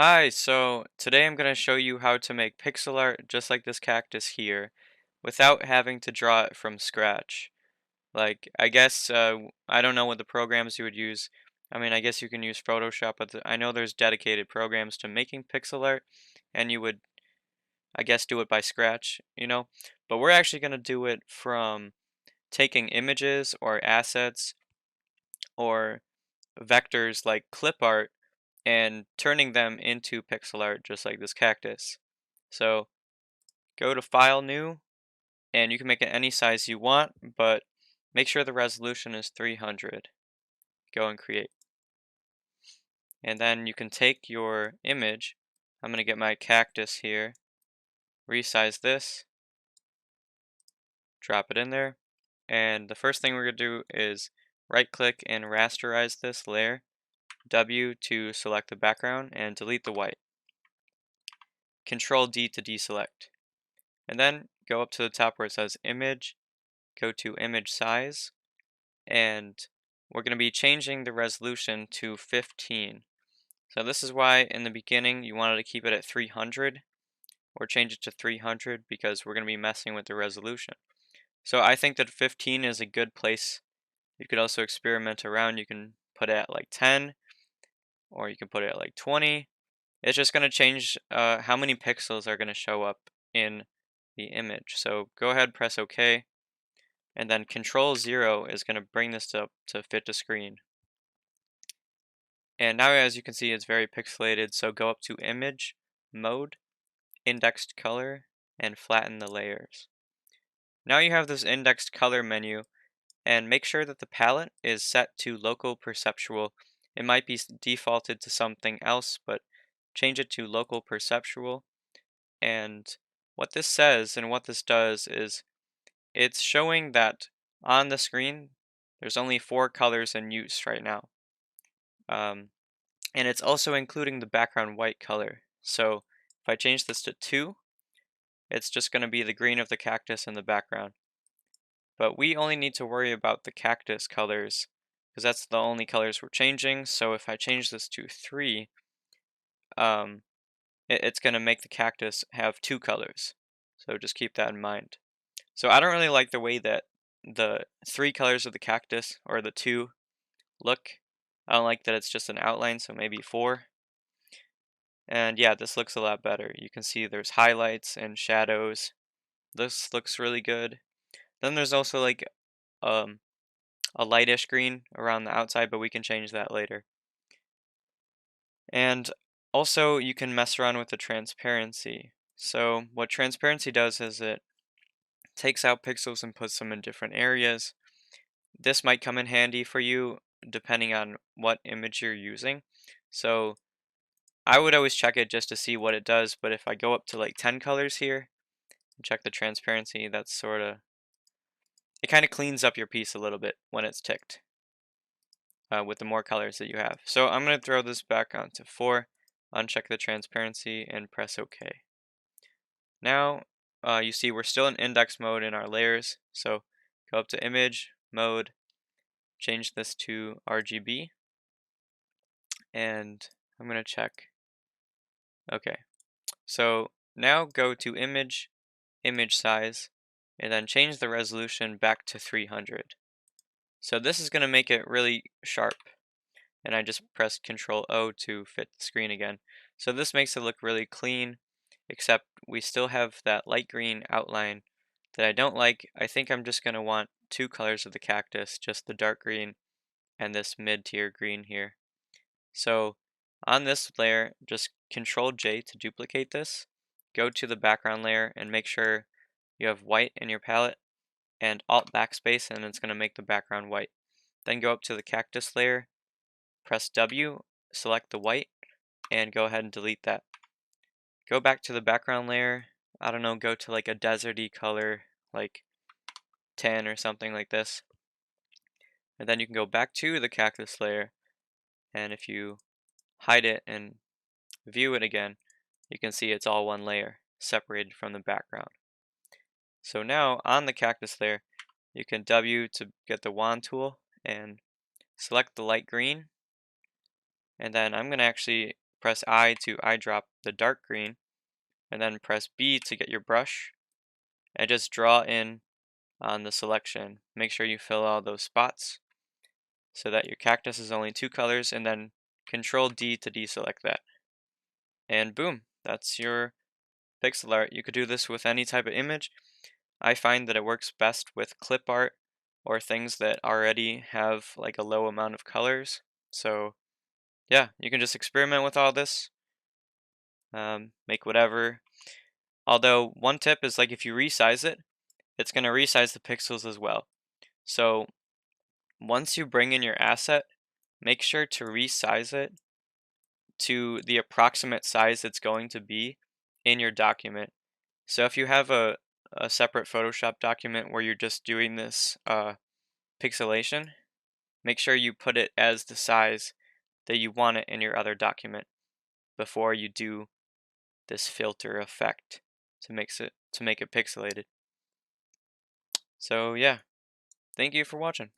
Hi, so today I'm going to show you how to make pixel art just like this cactus here without having to draw it from scratch. I don't know what the programs you would use. I mean, I guess you can use Photoshop, but I know there's dedicated programs to making pixel art, and you would, I guess, do it by scratch. But we're actually going to do it from taking images or assets or vectors like clip art and turning them into pixel art just like this cactus. So go to File, New, and you can make it any size you want, but make sure the resolution is 300. Go and create. And then you can take your image. I'm going to get my cactus here, resize this, drop it in there. And the first thing we're going to do is right click and rasterize this layer, W to select the background and delete the white. Control D to deselect. And then go up to the top where it says image, go to image size, and we're going to be changing the resolution to 15. So this is why in the beginning you wanted to keep it at 300 or change it to 300 because we're going to be messing with the resolution. So I think that 15 is a good place. You could also experiment around. You can put it at like 10 or you can put it at like 20. It's just going to change how many pixels are going to show up in the image. So go ahead, press OK, and then Control 0 is going to bring this up to fit to screen. And now as you can see, it's very pixelated, so go up to Image, Mode, Indexed Color, and flatten the layers. Now you have this indexed color menu, and make sure that the palette is set to local perceptual. It might be defaulted to something else, but change it to local perceptual. And what this says and what this does is it's showing that on the screen there's only 4 colors in use right now. Um, and it's also including the background white color. So if I change this to 2, it's just going to be the green of the cactus in the background. But we only need to worry about the cactus colors because that's the only colors we're changing. So if I change this to 3, um, it's going to make the cactus have 2 colors. So just keep that in mind. So I don't really like the way that the 3 colors of the cactus or the 2 look. I don't like that it's just an outline, so maybe 4. And yeah, this looks a lot better. You can see there's highlights and shadows. This looks really good. Then there's also like um, a lightish green around the outside, but we can change that later. And also you can mess around with the transparency. So what transparency does is it takes out pixels and puts them in different areas. This might come in handy for you depending on what image you're using. So I would always check it just to see what it does, but if I go up to like 10 colors here, check the transparency, that's it kind of cleans up your piece a little bit when it's ticked with the more colors that you have. So I'm going to throw this back onto 4, uncheck the transparency, and press OK. Now you see we're still in index mode in our layers, so go up to Image, Mode, change this to RGB, and I'm going to check. Okay, so now go to Image, Image Size, and then change the resolution back to 300. So this is going to make it really sharp. And I just pressed Control O to fit the screen again. So this makes it look really clean, except we still have that light green outline that I don't like. I think I'm just going to want 2 colors of the cactus, just the dark green and this mid-tier green here. So on this layer, just Control J to duplicate this. Go to the background layer and make sure you have white in your palette and Alt backspace and it's going to make the background white. Then go up to the cactus layer, press W, select the white, and go ahead and delete that. Go back to the background layer. I don't know, go to like a deserty color, like 10 or something like this. And then you can go back to the cactus layer, and if you hide it and view it again, you can see it's all one layer, separated from the background. So now on the cactus layer, you can W to get the wand tool and select the light green. And then I'm going to actually press I to eyedrop the dark green, and then press B to get your brush, and just draw in on the selection. Make sure you fill all those spots so that your cactus is only two colors, and then Control D to deselect that. And boom, that's your pixel art. You could do this with any type of image. I find that it works best with clip art or things that already have like a low amount of colors. So yeah, you can just experiment with all this, make whatever. Although one tip is like if you resize it, it's going to resize the pixels as well. So once you bring in your asset, make sure to resize it to the approximate size it's going to be in your document. So if you have a separate Photoshop document where you're just doing this pixelation, make sure you put it as the size that you want it in your other document before you do this filter effect to make it pixelated. So yeah, thank you for watching.